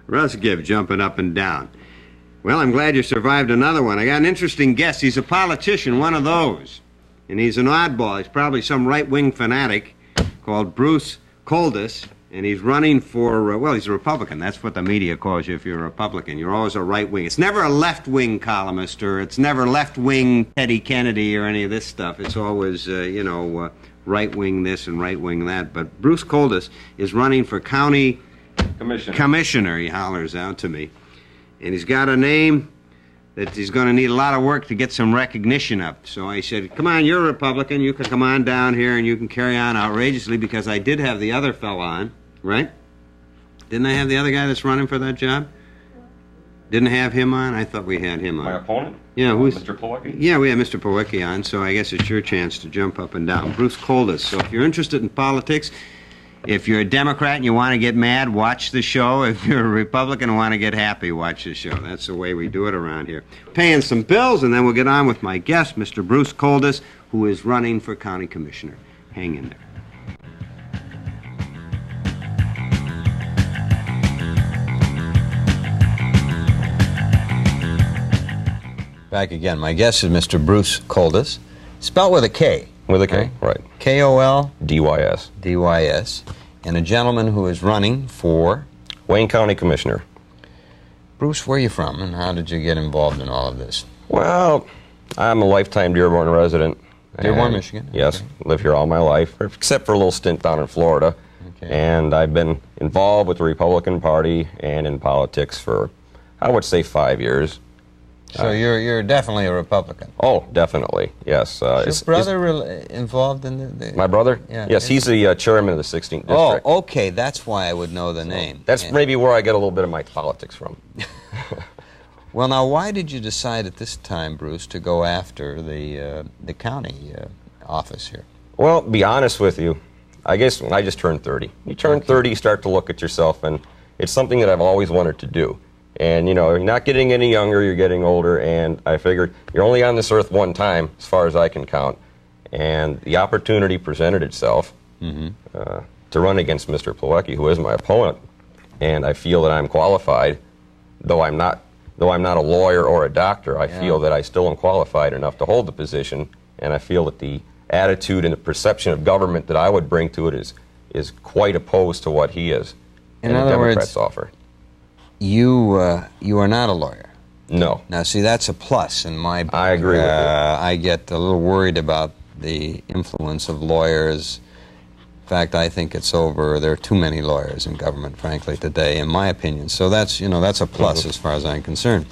Russ Gibb jumping up and down. Well, I'm glad you survived another one. I got an interesting guest. He's a politician, one of those. And he's an oddball. He's probably some right-wing fanatic called Bruce Coldis. And he's running for, well, he's a Republican. That's what the media calls you if you're a Republican. You're always a right-wing. It's never a left-wing columnist, or it's never left-wing Teddy Kennedy or any of this stuff. It's always, right-wing this and right-wing that. But Bruce Coldis is running for county commissioner, he hollers out to me. And he's got a name that he's going to need a lot of work to get some recognition of. So I said, come on, you're a Republican. You can come on down here and you can carry on outrageously, because I did have the other fella on. Right? Didn't I have the other guy that's running for that job? Didn't have him on? I thought we had him on. My opponent? Yeah, who's... Mr. Pawlicki? Yeah, we have Mr. Pawlicki on, so I guess it's your chance to jump up and down. Bruce Coldis. So if you're interested in politics, if you're a Democrat and you want to get mad, watch the show. If you're a Republican and want to get happy, watch the show. That's the way we do it around here. Paying some bills, and then we'll get on with my guest, Mr. Bruce Coldis, who is running for county commissioner. Hang in there. Back again. My guest is Mr. Bruce Coldis, spelled with a K. With a K, right. K-O-L? D-Y-S. D-Y-S. And a gentleman who is running for? Wayne County Commissioner. Bruce, where are you from, and how did you get involved in all of this? Well, I'm a lifetime Dearborn resident. Dearborn, Michigan? Yes, okay. Lived here all my life, except for a little stint down in Florida. Okay. And I've been involved with the Republican Party and in politics for, I would say, 5 years. So you're definitely a Republican? Oh, definitely, yes. Is your brother involved in the... My brother? Yeah, yes, he's the chairman of the 16th District. Oh, okay, that's why I would know the name. That's maybe where I get a little bit of my politics from. Well, now, why did you decide at this time, Bruce, to go after the county office here? Well, be honest with you, I guess I just turned 30. You turn 30, you start to look at yourself, and it's something that I've always wanted to do. And, you know, you're not getting any younger, you're getting older, and I figured you're only on this earth one time, as far as I can count. And the opportunity presented itself to run against Mr. Pawlicki, who is my opponent. And I feel that I'm qualified, though I'm not a lawyer or a doctor. I feel that I still am qualified enough to hold the position, and I feel that the attitude and the perception of government that I would bring to it is quite opposed to what he is and the Democrats offer. You are not a lawyer. No. Now, see, that's a plus in my book. I agree with you. I get a little worried about the influence of lawyers. In fact, I think it's over. There are too many lawyers in government, frankly, today, in my opinion. So that's a plus as far as I'm concerned.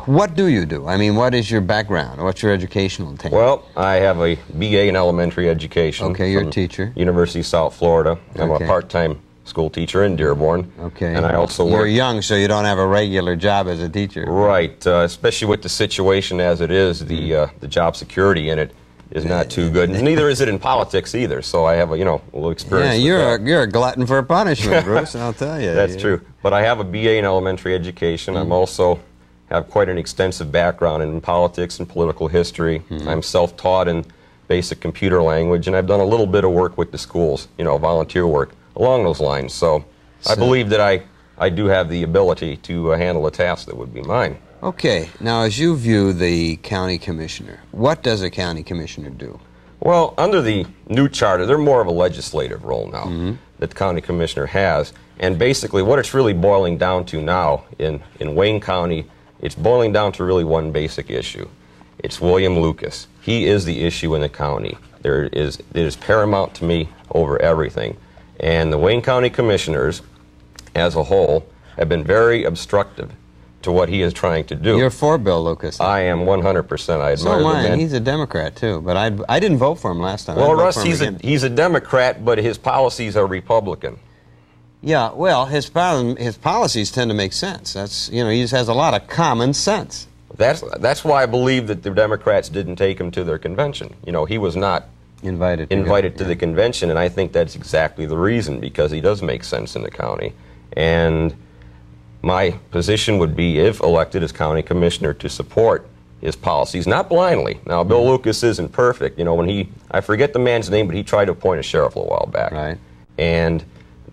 What do you do? I mean, what is your background? What's your educational attainment? Well, I have a BA in elementary education. Okay, you're a teacher. University of South Florida. I'm a part-time school teacher in Dearborn. Okay. And I also work... You're young, so you don't have a regular job as a techer. Right. Especially with the situation as it is, the job security in it is not too good. And neither is it in politics either, so I have a little experience with that. You're a glutton for punishment, Bruce, I'll tell you. That's true. But I have a BA in elementary education. I'm also have quite an extensive background in politics and political history. I'm self-taught in basic computer language, and I've done a little bit of work with the schools, volunteer work along those lines. So I believe that I do have the ability to handle a task that would be mine. Okay. Now, as you view the county commissioner, what does a county commissioner do? Well, under the new charter, they're more of a legislative role now that the county commissioner has. And basically what it's really boiling down to now in Wayne County, it's boiling down to really one basic issue. It's William Lucas. He is the issue in the county. It is paramount to me over everything. And the Wayne County Commissioners, as a whole, have been very obstructive to what he is trying to do. You're for Bill Lucas. I am 100%. I admire so am I. the man. He's a Democrat, too. But I didn't vote for him last time. Well, Russ, he's a Democrat, but his policies are Republican. Yeah, well, his policies tend to make sense. That's, he just has a lot of common sense. That's why I believe that the Democrats didn't take him to their convention. He was not invited to the convention, and I think that's exactly the reason, because he does make sense in the county. And my position would be, if elected as county commissioner, to support his policies, not blindly. Now, Bill Lucas isn't perfect. I forget the man's name, but he tried to appoint a sheriff a while back. Right. And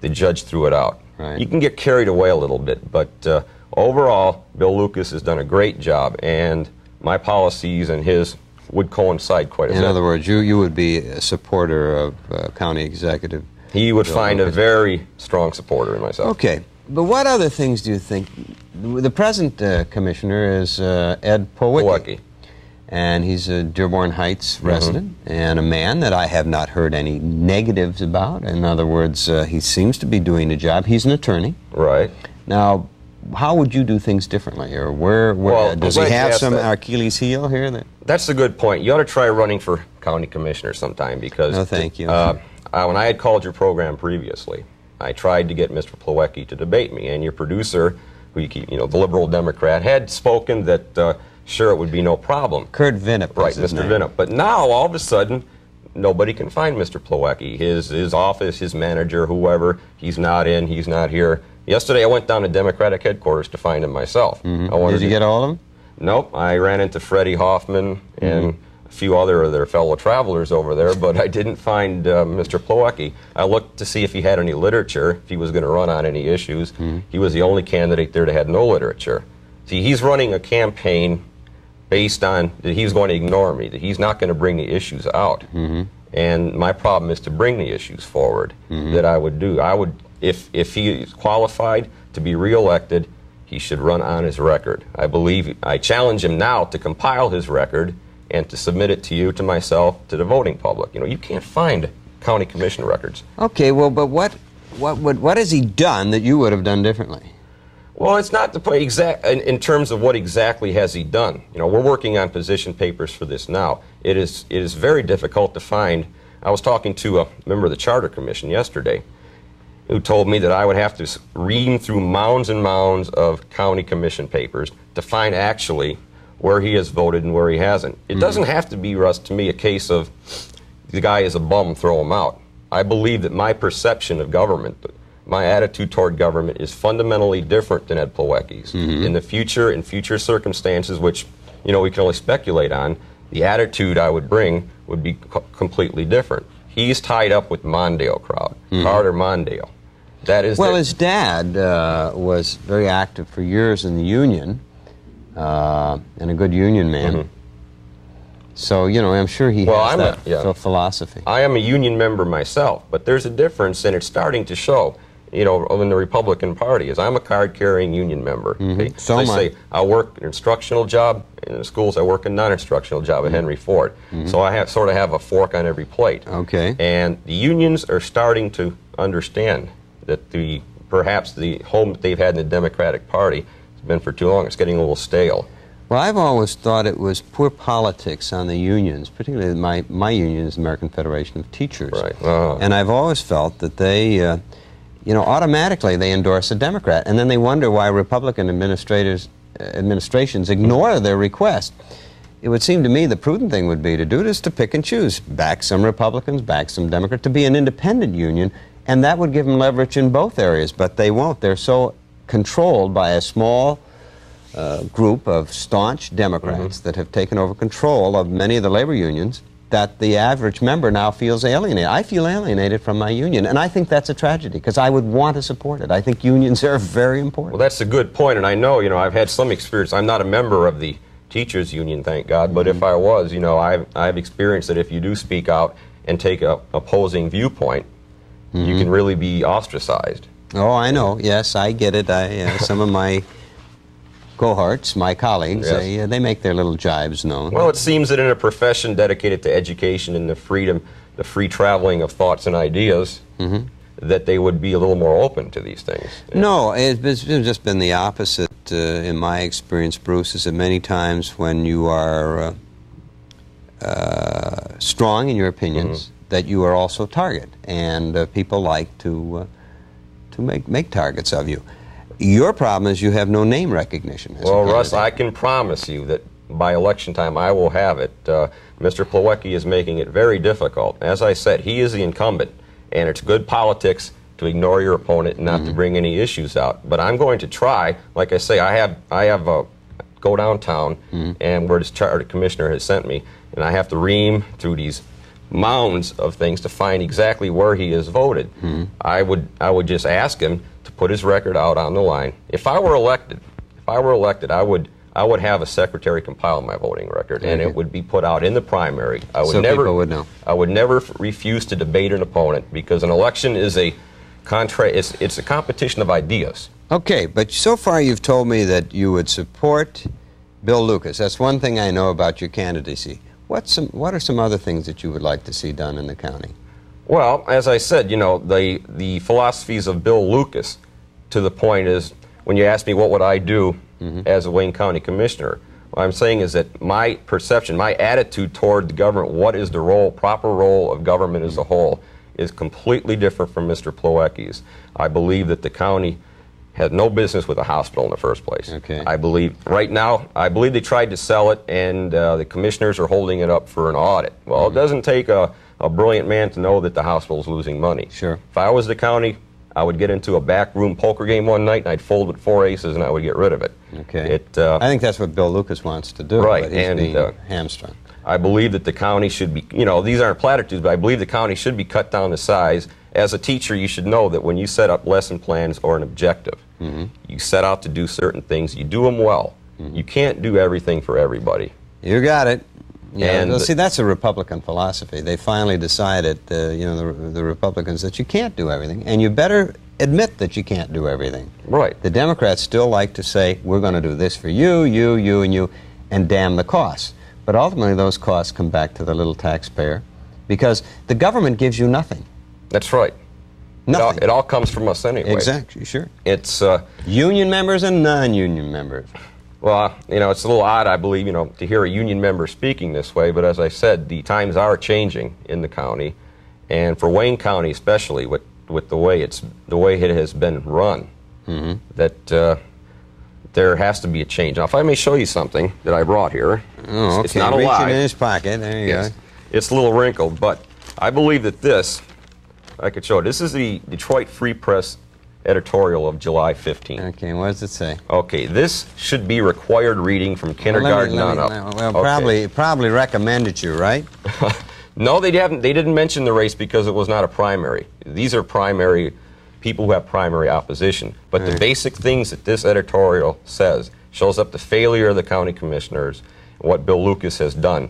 the judge threw it out. you can get carried away a little bit. But overall, Bill Lucas has done a great job, and my policies and his would coincide quite a bit. In other words, you would be a supporter of county executive. He would find a very strong supporter in myself. Okay, but what other things do you think? The present commissioner is Ed Powicki. And he's a Dearborn Heights resident and a man that I have not heard any negatives about. In other words, he seems to be doing a job. He's an attorney. Right. Now, how would you do things differently? Or where Well, does he have some Achilles heel here? That's a good point. You ought to try running for county commissioner sometime because... No, thank you. When I had called your program previously, I tried to get Mr. Plawecki to debate me, and your producer, who you keep, the liberal Democrat, had spoken that sure, it would be no problem. Kurt Vinnip. Right, Mr. Vinnip. But now, all of a sudden, nobody can find Mr. Plawecki. His office, his manager, whoever, he's not in, he's not here. Yesterday, I went down to Democratic headquarters to find him myself. Did you get all of them? Nope. I ran into Freddie Hoffman and a few other of their fellow travelers over there, but I didn't find Mr. Plawecki. I looked to see if he had any literature, if he was going to run on any issues. He was the only candidate there that had no literature. See, he's running a campaign based on that he's going to ignore me, that he's not going to bring the issues out. And my problem is to bring the issues forward that I would do. If he is qualified to be reelected, he should run on his record. I challenge him now to compile his record and to submit it to you, to myself, to the voting public. You can't find county commission records. Okay, well, but what has he done that you would have done differently? Well, it's not the point in terms of what exactly has he done. We're working on position papers for this now. It is very difficult to find. I was talking to a member of the Charter Commission yesterday who told me that I would have to read through mounds and mounds of county commission papers to find actually where he has voted and where he hasn't. It doesn't have to be, Russ, to me, a case of the guy is a bum, throw him out. I believe that my perception of government, my attitude toward government is fundamentally different than Ed Plawecki's. In the future, in future circumstances, which we can only speculate on, the attitude I would bring would be completely different. He's tied up with Mondale crowd, Carter Mondale. That is his dad was very active for years in the union, and a good union man. So, I'm sure he has that philosophy. I am a union member myself, but there's a difference, and it's starting to show. In the Republican Party, I'm a card-carrying union member. Okay? So as I say, I work an instructional job in the schools. I work a non-instructional job at Henry Ford. So I sort of have a fork on every plate. Okay. And the unions are starting to understand that perhaps the home that they've had in the Democratic Party has been for too long. It's getting a little stale. Well, I've always thought it was poor politics on the unions, particularly my union is the American Federation of Teachers. Right. And I've always felt that they... automatically they endorse a Democrat, and then they wonder why Republican administrations ignore their request. It would seem to me the prudent thing would be to do is to pick and choose, back some Republicans, back some Democrats, to be an independent union, and that would give them leverage in both areas, but they won't. They're so controlled by a small group of staunch Democrats that have taken over control of many of the labor unions that the average member now feels alienated. I feel alienated from my union, and I think that's a tragedy, because I would want to support it. I think unions are very important. Well, that's a good point, and I know, I've had some experience. I'm not a member of the teachers union, thank God, but if I was, I've experienced that if you do speak out and take a opposing viewpoint, you can really be ostracized. Oh, I know. Yes, I get it. Some of my cohorts, my colleagues, they make their little jibes known. Well, it seems that in a profession dedicated to education and the free traveling of thoughts and ideas, that they would be a little more open to these things. No, it's just been the opposite in my experience, Bruce, is that many times when you are strong in your opinions, that you are also target, and people like to make targets of you. Your problem is you have no name recognition. Well, Russ, I can promise you that by election time I will have it. Mr. Plawecki is making it very difficult. As I said, he is the incumbent, and it's good politics to ignore your opponent and not to bring any issues out. But I'm going to try. Like I say, I have go downtown, and where this charter commissioner has sent me, and I have to ream through these mounds of things to find exactly where he has voted. I would just ask him to put his record out on the line. If I were elected, I would have a secretary compile my voting record, and it would be put out in the primary. I would So never, people would know. I would never refuse to debate an opponent, because an election is it's a competition of ideas. Okay, but so far you've told me that you would support Bill Lucas. That's one thing I know about your candidacy. What are some other things that you would like to see done in the county? Well, as I said, you know, the philosophies of Bill Lucas, to the point is, when you ask me what would I do as a Wayne County Commissioner, what I'm saying is that my perception, my attitude toward the government, what is the proper role of government as a whole, is completely different from Mr. Plawecki's. I believe that the county had no business with a hospital in the first place. Okay. I believe, right now, they tried to sell it, and the commissioners are holding it up for an audit. Well, it doesn't take a brilliant man to know that the hospital's losing money. Sure. If I was the county, I would get into a backroom poker game one night, and I'd fold with 4 aces, and I would get rid of it. Okay. I think that's what Bill Lucas wants to do, right, but he's being hamstrung. I believe that the county should be, you know, these aren't platitudes, but I believe the county should be cut down to size. As a teacher, you should know that when you set up lesson plans or an objective, you set out to do certain things, you do them well. You can't do everything for everybody. You got it. Yeah, And well, see, that's a Republican philosophy. They finally decided, you know, the Republicans, that you can't do everything, and you better admit that you can't do everything. Right. The Democrats still like to say, we're going to do this for you, you, and you, and damn the costs. But ultimately, those costs come back to the little taxpayer, because the government gives you nothing. That's right. Nothing. It all comes from us anyway. Exactly, sure. It's union members and non-union members. well, you know, it's a little odd, I believe, you know, to hear a union member speaking this way. But as I said, the times are changing in the county, and for Wayne County especially, with the way it has been run, that there has to be a change. Now, if I may show you something that I brought here, Oh, okay. it's not a Reaching lie. in his pocket. There you Yes. go. It's a little wrinkled, but I believe that this, I could show it. This is the Detroit Free Press editorial of July 15th. Okay, what does it say? Okay, this should be required reading from kindergarten on up. Well, Okay. probably recommended you, right? No, they haven't. They didn't mention the race because it was not a primary. These are primary people who have primary opposition. But the basic things that this editorial says shows up the failure of the county commissioners, what Bill Lucas has done.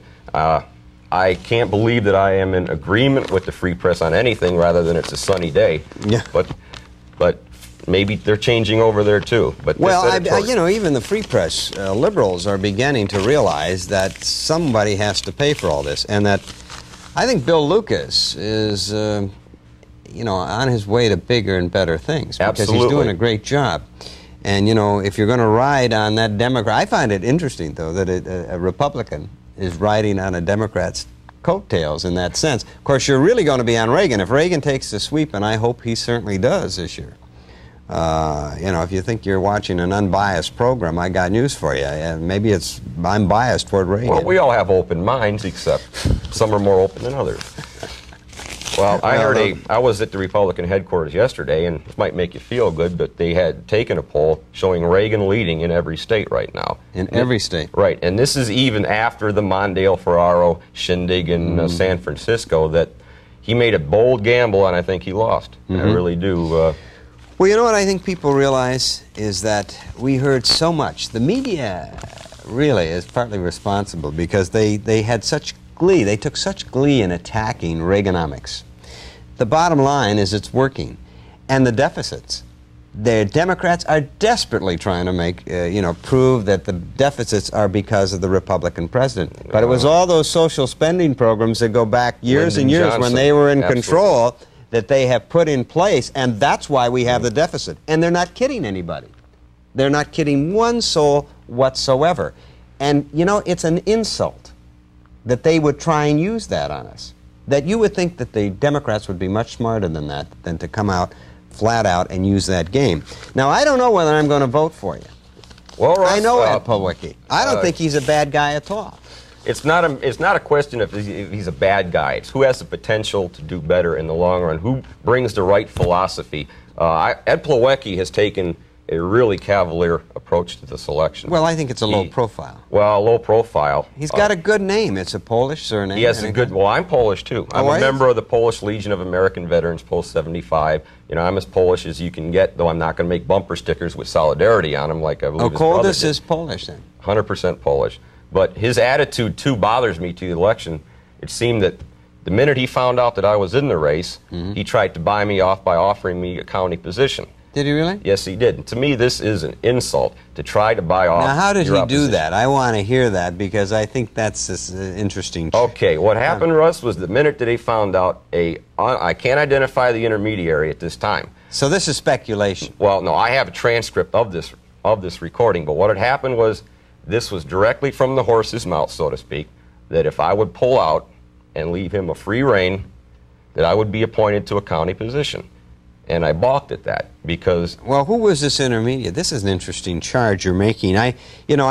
I can't believe that I am in agreement with the Free Press on anything rather than it's a sunny day. Yeah. But maybe they're changing over there too. But this Well, editorial- you know, even the Free Press liberals are beginning to realize that somebody has to pay for all this, and that I think Bill Lucas is, you know, on his way to bigger and better things, because he's Absolutely. doing a great job. And you know, if you're going to ride on that Democrat, I find it interesting though that a Republican is riding on a Democrat's coattails in that sense. Of course, you're really going to be on Reagan. If Reagan takes the sweep, and I hope he certainly does this year. You know, if you think you're watching an unbiased program, I got news for you. Maybe I'm biased toward Reagan. Well, we all have open minds, except some are more open than others. Well, I was at the Republican headquarters yesterday, and it might make you feel good, but they had taken a poll showing Reagan leading in every state right now. In every state. Right, and this is even after the Mondale-Ferraro shindig in San Francisco, that he made a bold gamble, and I think he lost. I really do. Well, you know what I think people realize is that we heard so much. The media really is partly responsible, because they had such glee. They took such glee in attacking Reaganomics. The bottom line is it's working. And the deficits. The Democrats are desperately trying to make, you know, prove that the deficits are because of the Republican president. But it was all those social spending programs that go back years Lyndon and years Johnson. when they were in Absolutely. control that they have put in place, and that's why we have the deficit. And they're not kidding anybody. They're not kidding one soul whatsoever. And, you know, it's an insult that they would try and use that on us. That you would think that the Democrats would be much smarter than that, than to come out flat out and use that game. Now, I don't know whether I'm going to vote for you. Well, Russ, I know Ed Plawecki. I don't think he's a bad guy at all. It's not a question if he's a bad guy. It's who has the potential to do better in the long run, who brings the right philosophy. Ed Plawecki has taken a really cavalier approach to this election. Well, I think it's a low profile. Well, low profile. He's got a good name. It's a Polish surname. He has a good, well, I'm Polish too. I'm a member of the Polish Legion of American Veterans, Post 75. You know, I'm as Polish as you can get, though I'm not going to make bumper stickers with solidarity on them like I believe his brother did. Koldus is Polish then? 100% Polish. But his attitude, too, bothers me to the election. It seemed that the minute he found out that I was in the race, he tried to buy me off by offering me a county position. Did he really? Yes, he did. And to me, this is an insult to try to buy off. Now, how did your he do that? I want to hear that because I think that's an interesting. Okay, what happened, Russ, was the minute that he found out I can't identify the intermediary at this time. So this is speculation. Well, no, I have a transcript of this recording, but what had happened was this was directly from the horse's mouth, so to speak, that if I would pull out and leave him a free rein, that I would be appointed to a county position. And I balked at that because... Well, who was this intermediate? This is an interesting charge you're making. I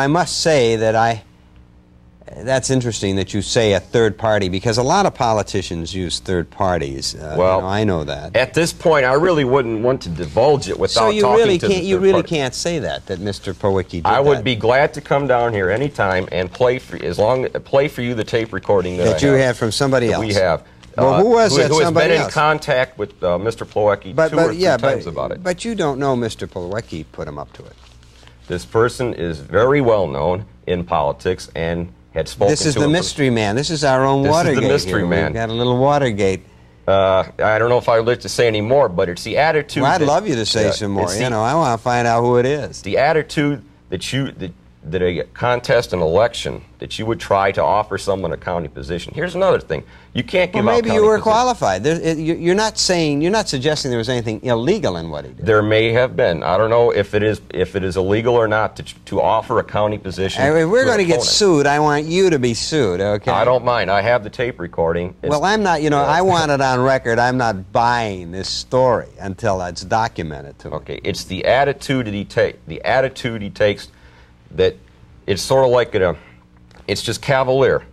must say that that's interesting that you say a third party, because a lot of politicians use third parties. Well, I know that. At this point, I really wouldn't want to divulge it without talking to the third party. You really can't say that Mr. Powicki did I would be glad to come down here anytime and play for you the tape recording that you have from somebody else. We have. Well, who was that who has somebody been else? in contact with Mr. Plawecki two or three times about it. But you don't know Mr. Plawecki put him up to it. This person is very well known in politics and had spoken to This is the mystery man. This is our own Watergate. This is the mystery man. We've got a little Watergate. I don't know if I would like to say any more, but it's the attitude... Well, I'd love you to say some more. I want to find out who it is. The attitude that a contest, an election, that you would try to offer someone a county position. Here's another thing. You can't give out county maybe you were positions. qualified. You're not suggesting there was anything illegal in what he did. There may have been. I don't know if it is illegal or not to offer a county position. If we're going to get sued, I want you to be sued, okay? I don't mind. I have the tape recording. Well, I'm not, I want it on record. I'm not buying this story until it's documented to me. Okay, it's the attitude that he takes. The attitude he takes that it's sort of like it's just cavalier.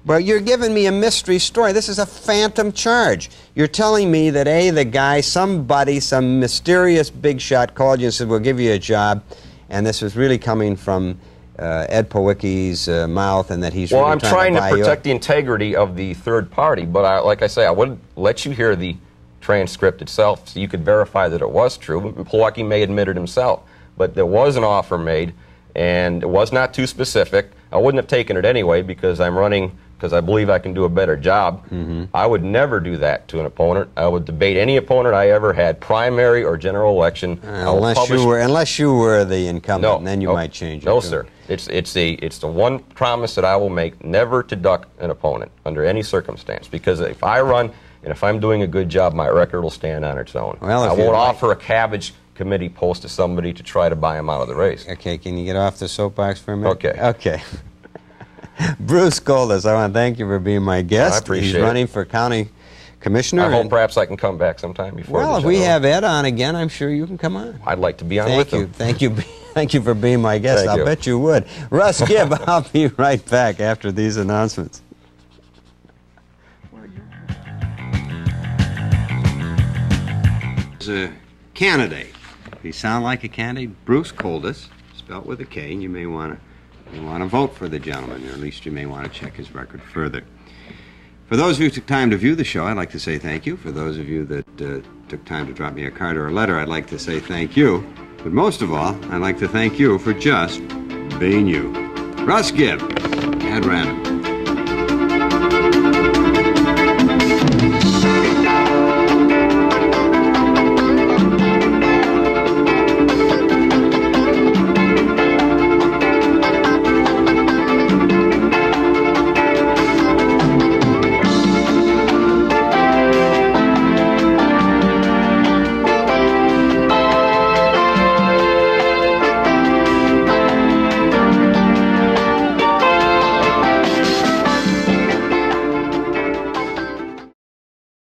Well, you're giving me a mystery story. This is a phantom charge. You're telling me that, the guy, somebody, some mysterious big shot called you and said, we'll give you a job, and this was really coming from Ed Powicki's mouth, and that he's really I'm trying to buy protect the integrity of the third party, but like I say, I wouldn't let you hear the transcript itself so you could verify that it was true. Plawecki may admit it himself, but there was an offer made, and it was not too specific. I wouldn't have taken it anyway because I'm running because I believe I can do a better job. I would never do that to an opponent. I would debate any opponent I ever had, primary or general election. Unless you were the incumbent, and then you might change it. No, sir. It's the one promise that I will make, never to duck an opponent under any circumstance. Because if I run and if I'm doing a good job, my record will stand on its own. Well, I won't offer a cabbage committee post to somebody to try to buy him out of the race. Okay, can you get off the soapbox for a minute? Okay. Okay. Bruce Goldus, I want to thank you for being my guest. I appreciate it. He's running for county commissioner. I hope perhaps I can come back sometime before. Well, if we have Ed on again, I'm sure you can come on. I'd like to be on with him. Thank you. Thank you for being my guest. Thank you. I'll bet you would. Russ Gibb, I'll be right back after these announcements. As a candidate, if you sound like a candidate, Bruce Goldus, spelt with a K, and you may want to vote for the gentleman, or at least you may want to check his record further. For those of you who took time to view the show, I'd like to say thank you. For those of you that took time to drop me a card or a letter, I'd like to say thank you. But most of all, I'd like to thank you for just being you. Russ Gibb, at random.